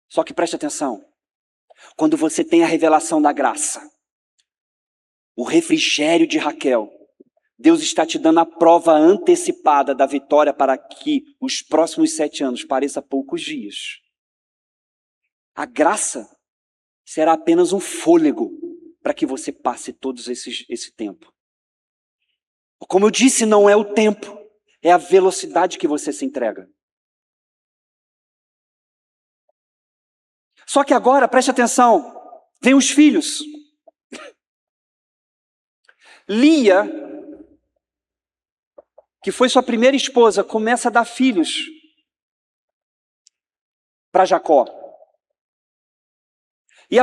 Só que preste atenção, quando você tem a revelação da graça, o refrigério de Raquel, Deus está te dando a prova antecipada da vitória para que os próximos 7 anos pareçam poucos dias. A graça será apenas um fôlego para que você passe todo esse tempo. Como eu disse, não é o tempo, é a velocidade que você se entrega. Só que agora, preste atenção, vem os filhos. Lia, que foi sua primeira esposa, começa a dar filhos para Jacó. E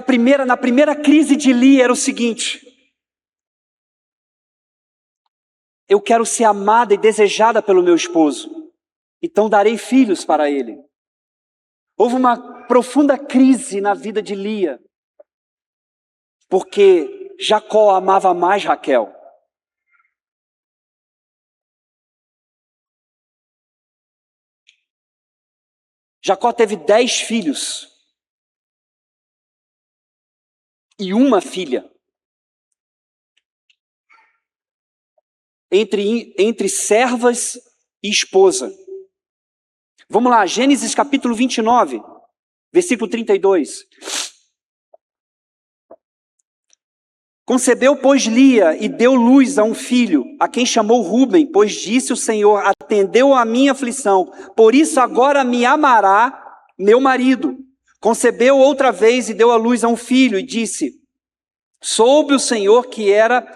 na primeira crise de Lia era o seguinte: eu quero ser amada e desejada pelo meu esposo, então darei filhos para ele. Houve uma profunda crise na vida de Lia, porque Jacó amava mais Raquel. Jacó teve 10 filhos e uma filha. Entre servas e esposa. Vamos lá, Gênesis capítulo 29, versículo 32. Concebeu, pois, Lia e deu luz a um filho, a quem chamou Ruben, pois disse o Senhor: atendeu a minha aflição, por isso agora me amará meu marido. Concebeu outra vez e deu a luz a um filho, e disse: soube o Senhor que era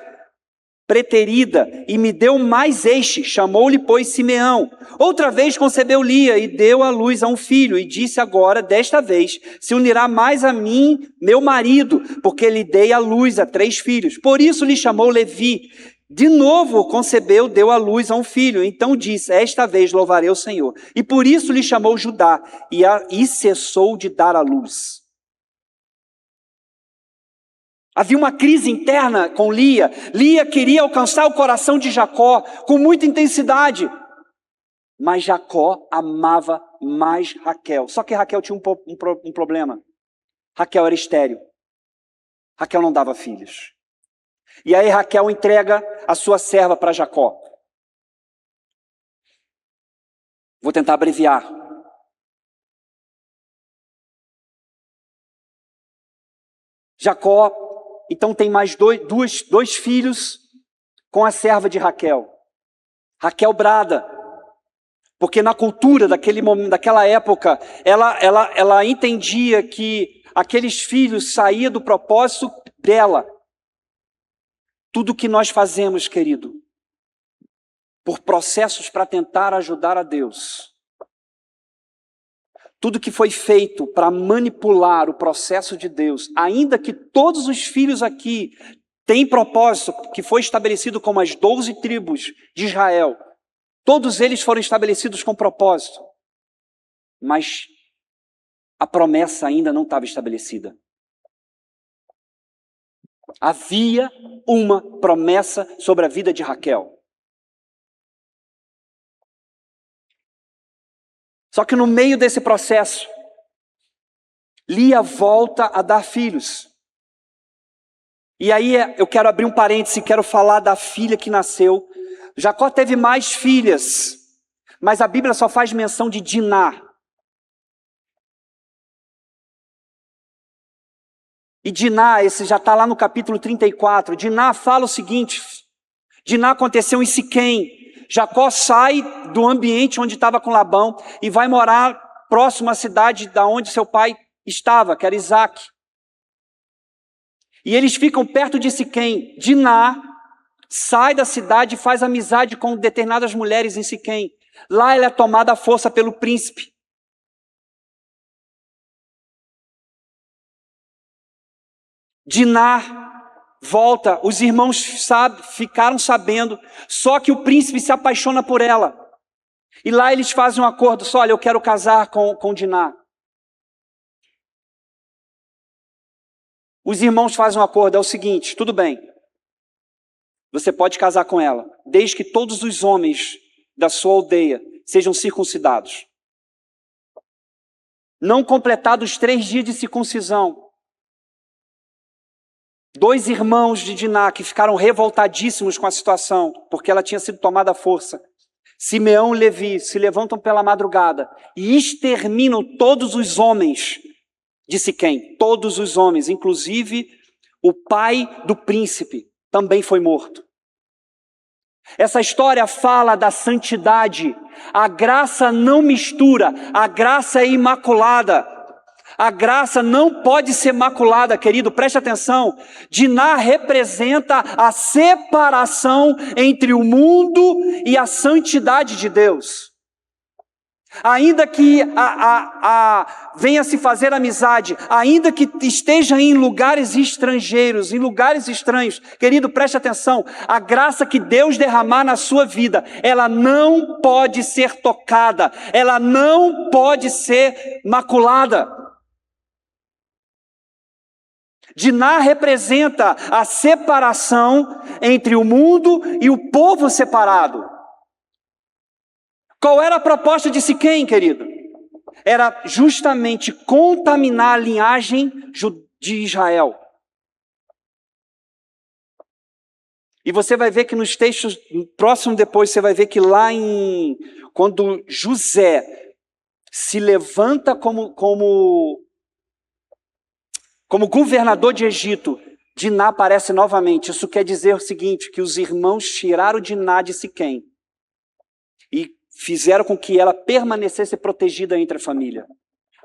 preterida, e me deu mais este, chamou-lhe, pois, Simeão. Outra vez concebeu Lia e deu a luz a um filho, e disse agora, desta vez, se unirá mais a mim, meu marido, porque lhe dei a luz a 3 filhos. Por isso lhe chamou Levi. De novo concebeu, deu a luz a um filho. Então disse: esta vez louvarei o Senhor. E por isso lhe chamou Judá, e cessou de dar a luz. Havia uma crise interna com Lia. Lia queria alcançar o coração de Jacó com muita intensidade. Mas Jacó amava mais Raquel. Só que Raquel tinha um problema. Raquel era estéril. Raquel não dava filhos. E aí Raquel entrega a sua serva para Jacó. Vou tentar abreviar. Jacó, então, tem mais dois filhos com a serva de Raquel. Raquel brada, porque na cultura daquele momento, daquela época, ela entendia que aqueles filhos saíam do propósito dela. Tudo que nós fazemos, querido, por processos para tentar ajudar a Deus, tudo que foi feito para manipular o processo de Deus, ainda que todos os filhos aqui têm propósito, que foi estabelecido como as 12 tribos de Israel, todos eles foram estabelecidos com propósito, mas a promessa ainda não estava estabelecida. Havia uma promessa sobre a vida de Raquel. Só que no meio desse processo, Lia volta a dar filhos. E aí eu quero abrir um parêntese, quero falar da filha que nasceu. Jacó teve mais filhas, mas a Bíblia só faz menção de Diná. E Diná, esse já está lá no capítulo 34, Diná fala o seguinte, Diná aconteceu em Siquém. Jacó sai do ambiente onde estava com Labão e vai morar próximo à cidade da onde seu pai estava, que era Isaac. E eles ficam perto de Siquém. Diná sai da cidade e faz amizade com determinadas mulheres em Siquém. Lá ela é tomada à força pelo príncipe. Diná volta, os irmãos ficaram sabendo, só que o príncipe se apaixona por ela. E lá eles fazem um acordo, só, olha, eu quero casar com Diná. Os irmãos fazem um acordo, é o seguinte, tudo bem, você pode casar com ela, desde que todos os homens da sua aldeia sejam circuncidados. Não completados 3 dias de circuncisão, 2 irmãos de Diná que ficaram revoltadíssimos com a situação, porque ela tinha sido tomada à força. Simeão e Levi se levantam pela madrugada e exterminam todos os homens de Siquém. Todos os homens, inclusive o pai do príncipe também foi morto. Essa história fala da santidade. A graça não mistura, a graça é imaculada. A graça não pode ser maculada, querido, preste atenção. Diná representa a separação entre o mundo e a santidade de Deus. Ainda que venha se fazer amizade, ainda que esteja em lugares estrangeiros, em lugares estranhos, querido, preste atenção, a graça que Deus derramar na sua vida, ela não pode ser tocada, ela não pode ser maculada. Diná representa a separação entre o mundo e o povo separado. Qual era a proposta de Siquém, querido? Era justamente contaminar a linhagem de Israel. E você vai ver que nos textos próximos depois, você vai ver que lá quando José se levanta como governador de Egito, Diná aparece novamente. Isso quer dizer o seguinte, que os irmãos tiraram Diná de Siquém e fizeram com que ela permanecesse protegida entre a família.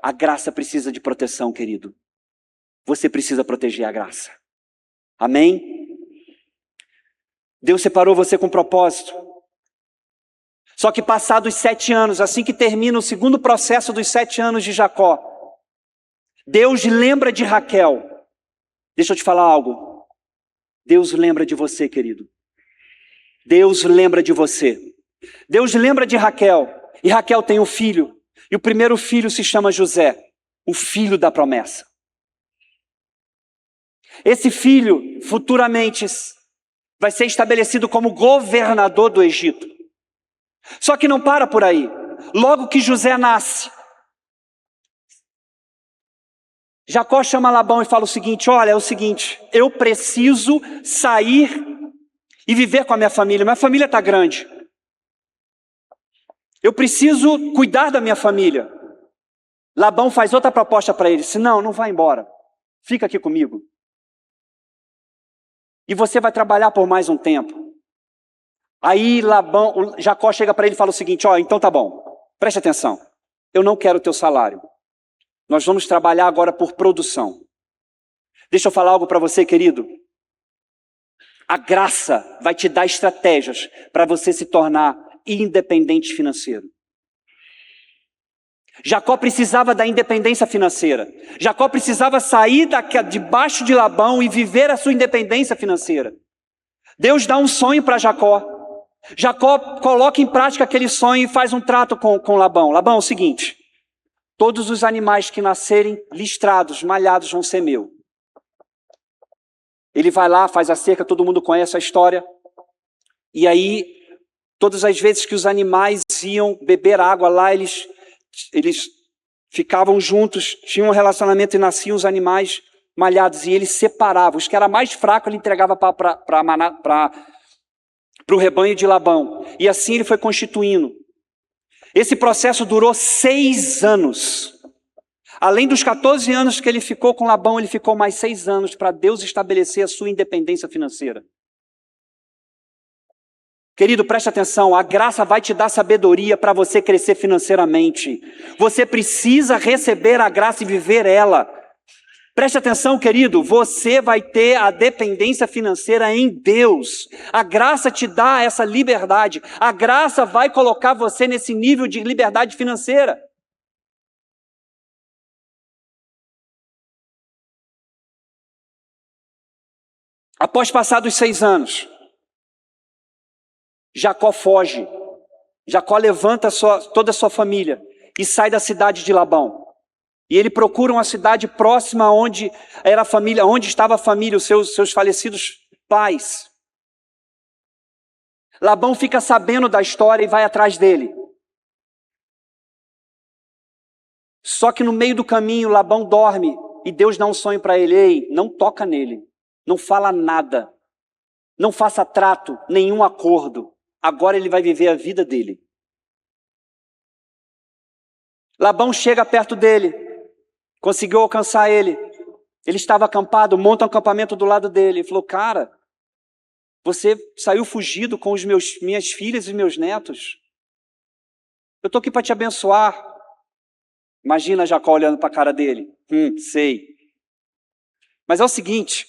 A graça precisa de proteção, querido. Você precisa proteger a graça. Amém? Deus separou você com propósito. Só que passados 7 anos, assim que termina o segundo processo dos 7 anos de Jacó, Deus lembra de Raquel. Deixa eu te falar algo. Deus lembra de você, querido. Deus lembra de você. Deus lembra de Raquel. E Raquel tem um filho. E o primeiro filho se chama José, o filho da promessa. Esse filho, futuramente, vai ser estabelecido como governador do Egito. Só que não para por aí. Logo que José nasce, Jacó chama Labão e fala o seguinte, olha, é o seguinte, eu preciso sair e viver com a minha família está grande. Eu preciso cuidar da minha família. Labão faz outra proposta para ele. Disse, não vai embora. Fica aqui comigo. E você vai trabalhar por mais um tempo. Aí Jacó chega para ele e fala o seguinte, então tá bom, preste atenção. Eu não quero o teu salário. Nós vamos trabalhar agora por produção. Deixa eu falar algo para você, querido. A graça vai te dar estratégias para você se tornar independente financeiro. Jacó precisava da independência financeira. Jacó precisava sair debaixo de Labão e viver a sua independência financeira. Deus dá um sonho para Jacó. Jacó coloca em prática aquele sonho e faz um trato com Labão. Labão, é o seguinte, todos os animais que nascerem listrados, malhados, vão ser meu. Ele vai lá, faz a cerca, todo mundo conhece a história. E aí, todas as vezes que os animais iam beber água lá, eles ficavam juntos, tinham um relacionamento e nasciam os animais malhados. E ele separava. Os que eram mais fracos, ele entregava para o rebanho de Labão. E assim ele foi constituindo. Esse processo durou 6 anos. Além dos 14 anos que ele ficou com Labão, ele ficou mais 6 anos para Deus estabelecer a sua independência financeira. Querido, preste atenção, a graça vai te dar sabedoria para você crescer financeiramente. Você precisa receber a graça e viver ela. Preste atenção, querido, você vai ter a dependência financeira em Deus. A graça te dá essa liberdade. A graça vai colocar você nesse nível de liberdade financeira. Após passados 6 anos, Jacó foge. Jacó levanta toda a sua família e sai da cidade de Labão. E ele procura uma cidade próxima onde estava a família, os seus falecidos pais. Labão fica sabendo da história e vai atrás dele. Só que no meio do caminho, Labão dorme e Deus dá um sonho para ele. Ei, não toca nele, não fala nada, não faça trato, nenhum acordo. Agora ele vai viver a vida dele. Labão chega perto dele, conseguiu alcançar ele. Ele estava acampado, monta um acampamento do lado dele. Ele falou, cara, você saiu fugido com minhas filhas e meus netos. Eu estou aqui para te abençoar. Imagina Jacó olhando para a cara dele. Sei. Mas é o seguinte,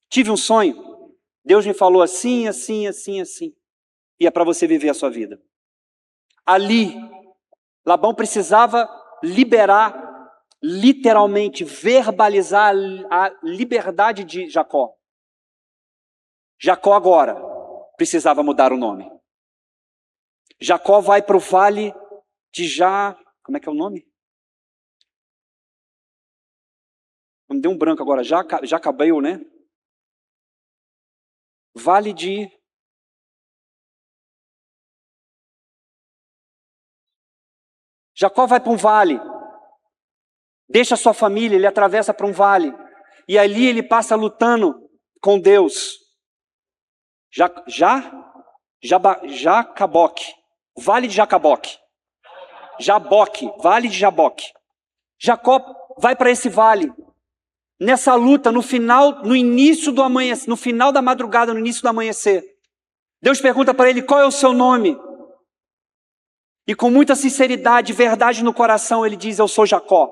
tive um sonho. Deus me falou assim, assim, assim, assim. E é para você viver a sua vida. Ali, Labão precisava liberar, literalmente, verbalizar a liberdade de Jacó. Jacó agora precisava mudar o nome. Jacó vai para o vale de como é que é o nome? Me deu um branco agora, Jacabeu, né? Vale de... Jacó vai para um vale, deixa sua família, ele atravessa para um vale, e ali ele passa lutando com Deus. Jacaboque, vale de Jacaboque. Jaboque, vale de Jaboque. Jacó vai para esse vale. Nessa luta, no final da madrugada, no início do amanhecer, Deus pergunta para ele, qual é o seu nome? E com muita sinceridade, verdade no coração, ele diz, eu sou Jacó.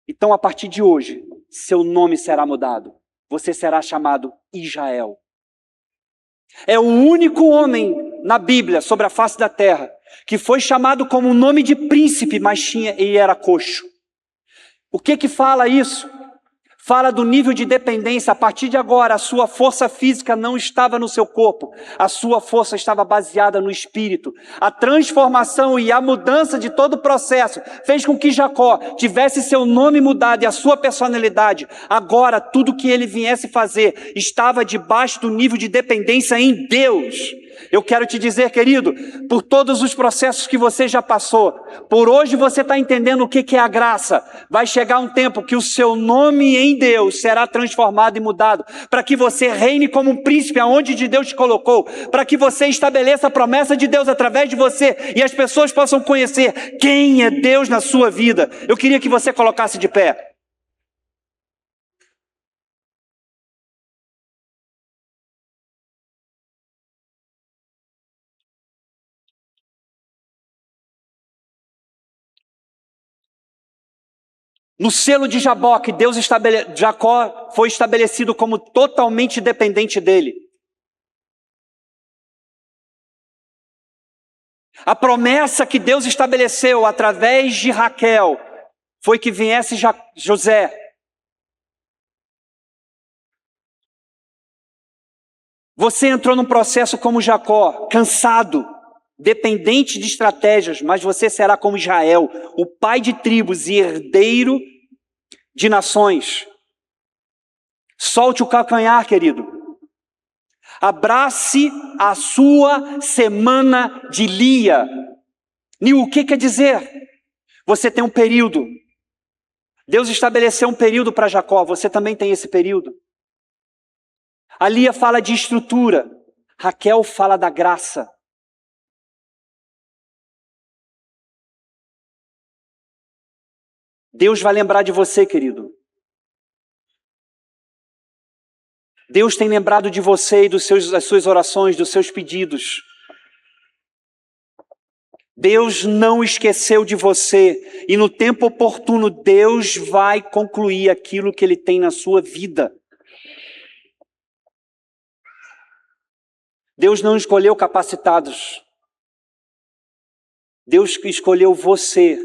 Então, a partir de hoje, seu nome será mudado. Você será chamado Israel. É o único homem na Bíblia, sobre a face da terra, que foi chamado como um nome de príncipe, mas ele era coxo. O que fala isso? Fala do nível de dependência. A partir de agora, a sua força física não estava no seu corpo. A sua força estava baseada no espírito. A transformação e a mudança de todo o processo fez com que Jacó tivesse seu nome mudado e a sua personalidade. Agora, tudo que ele viesse fazer estava debaixo do nível de dependência em Deus. Eu quero te dizer, querido, por todos os processos que você já passou, por hoje você está entendendo o que é a graça. Vai chegar um tempo que o seu nome em Deus será transformado e mudado, para que você reine como um príncipe aonde de Deus te colocou, para que você estabeleça a promessa de Deus através de você e as pessoas possam conhecer quem é Deus na sua vida. Eu queria que você colocasse de pé. No selo de Jaboque, Jacó foi estabelecido como totalmente dependente dele. A promessa que Deus estabeleceu através de Raquel foi que viesse José. Você entrou num processo como Jacó, cansado, dependente de estratégias, mas você será como Israel, o pai de tribos e herdeiro de nações. Solte o calcanhar, querido. Abrace a sua semana de Lia. Nil, o que quer dizer? Você tem um período. Deus estabeleceu um período para Jacó, você também tem esse período. A Lia fala de estrutura, Raquel fala da graça. Deus vai lembrar de você, querido. Deus tem lembrado de você e das suas orações, dos seus pedidos. Deus não esqueceu de você. E no tempo oportuno, Deus vai concluir aquilo que Ele tem na sua vida. Deus não escolheu capacitados. Deus escolheu você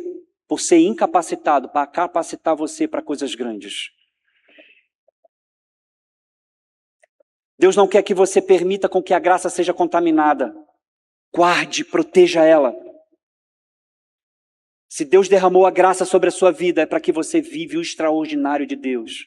por ser incapacitado, para capacitar você para coisas grandes. Deus não quer que você permita com que a graça seja contaminada. Guarde, proteja ela. Se Deus derramou a graça sobre a sua vida, é para que você vive o extraordinário de Deus.